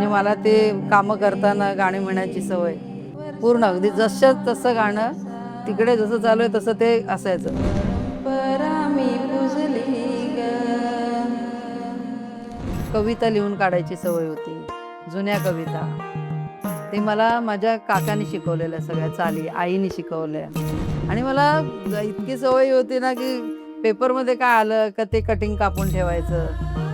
आणि मला ते कामं करताना गाणी म्हणायची सवय पूर्ण, अगदी जसं तसं गाणं तिकडे जसं चालू आहे तसं ते असायचं. परामी पुजली ग, कविता लिहून काढायची सवय होती, जुन्या कविता. ते मला माझ्या काकाने शिकवलेल्या सगळ्या चाली, आईने शिकवल्या. आणि मला इतकी सवय होती ना की पेपरमध्ये काय आलं का ते कटिंग कापून ठेवायचं,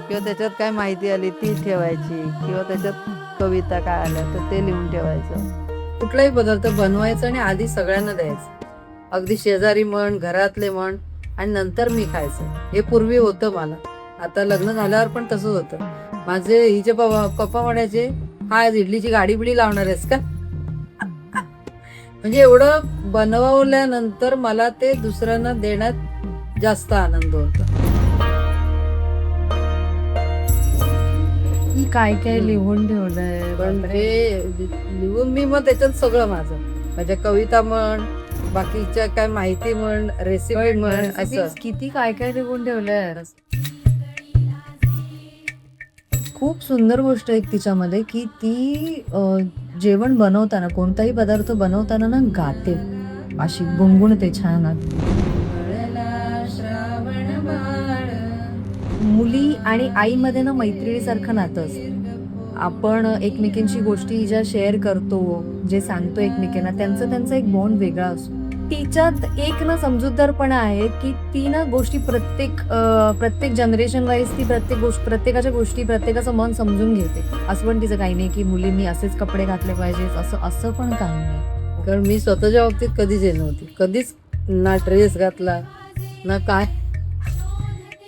किंवा त्याच्यात काय माहिती आली ती ठेवायची, किंवा त्याच्यात कविता काय आल्या तर ते लिहून ठेवायचं. कुठलाही पदार्थ बनवायचा आणि आधी सगळ्यांना द्यायचं, अगदी शेजारी म्हण, घरातले म्हण, आणि नंतर मी खायचं. हे पूर्वी होतं मला. आता लग्न झाल्यावर पण तसंच होतं. माझे हिचे पप्पा म्हणायचे, हा आज इडलीची गाडी बिडी लावणार आहेस का? म्हणजे एवढं बनवल्यानंतर मला ते दुसऱ्यांना देण्यात जास्त आनंद होता. काय काय लिहून ठेवलंय. पण हे लिहून मी मग त्याच्यात सगळं माझ्या कविता म्हण, बाकीच्या काय माहिती म्हण, रेसिपी म्हण, असं किती काय काय लिहून ठेवलंय. खूप सुंदर गोष्ट एक तिच्यामध्ये की ती जेवण बनवताना, कोणताही पदार्थ बनवताना ना गाते, अशी गुणगुणते छान. मुली आणि आईमध्ये ना मैत्रिणीसारखं नातं असतं. आपण एकमेकींची गोष्टी ज्या शेअर करतो, जे सांगतो एकमेकींना, त्यांचा एक बॉन्ड वेगळा असतो. तिच्यात एक ना समजूतदारपणा आहे की ती ना गोष्टी प्रत्येक जनरेशन वाईज ती प्रत्येकाच्या गोष्टी, प्रत्येकाचं मन समजून घेते. असं पण तिचं काही नाही की मुलींनी असेच कपडे घातले पाहिजेत, असं पण काही नाही. कारण मी स्वतःच्या बाबतीत कधीच येत नव्हती, कधीच ना ड्रेस घातला ना काय.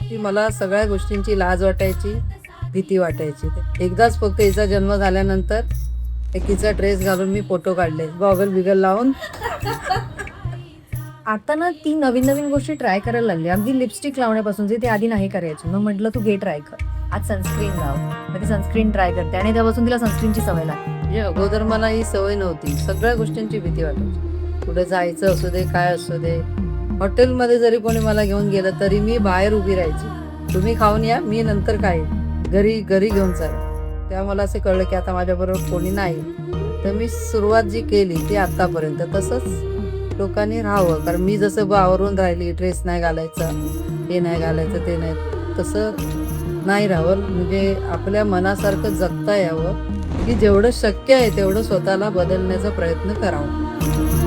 ती मला सगळ्या गोष्टींची लाज वाटायची, भीती वाटायची. एकदाच फक्त हिचा जन्म झाल्यानंतर एकीचा ड्रेस घालून मी फोटो काढले, गॉगल बिगल लावून. आता ना ती नवीन नवीन गोष्टी ट्राय करायला लागली, अगदी लिपस्टिक लावण्यापासून, जे ते आधी नाही करायची. मग म्हटलं तू घे ट्राय कर, आज सनस्क्रीन लाव. मग ती सनस्क्रीन ट्राय करते आणि त्यापासून तिला सनस्क्रीनची सवय लागली. म्हणजे अगोदर मला ही सवय नव्हती, सगळ्या गोष्टींची भीती वाटायची. कुठे जायचं असू दे, काय असू दे, हॉटेलमध्ये जरी कोणी मला घेऊन गेलं तरी मी बाहेर उभी राहायची. तुम्ही खाऊन या, मी नंतर काय घरी घेऊन चालेल. तेव्हा मला असं कळलं की आता माझ्याबरोबर कोणी नाही. तर मी सुरुवात जी केली ती आत्तापर्यंत तसंच लोकांनी राहावं. कारण मी जसं आवरून राहिली, ड्रेस नाही घालायचा, हे नाही घालायचं, ते नाही, तसं नाही राहावं. म्हणजे आपल्या मनासारखं जगता यावं, की जेवढं शक्य आहे तेवढं स्वतःला बदलण्याचा प्रयत्न करावा.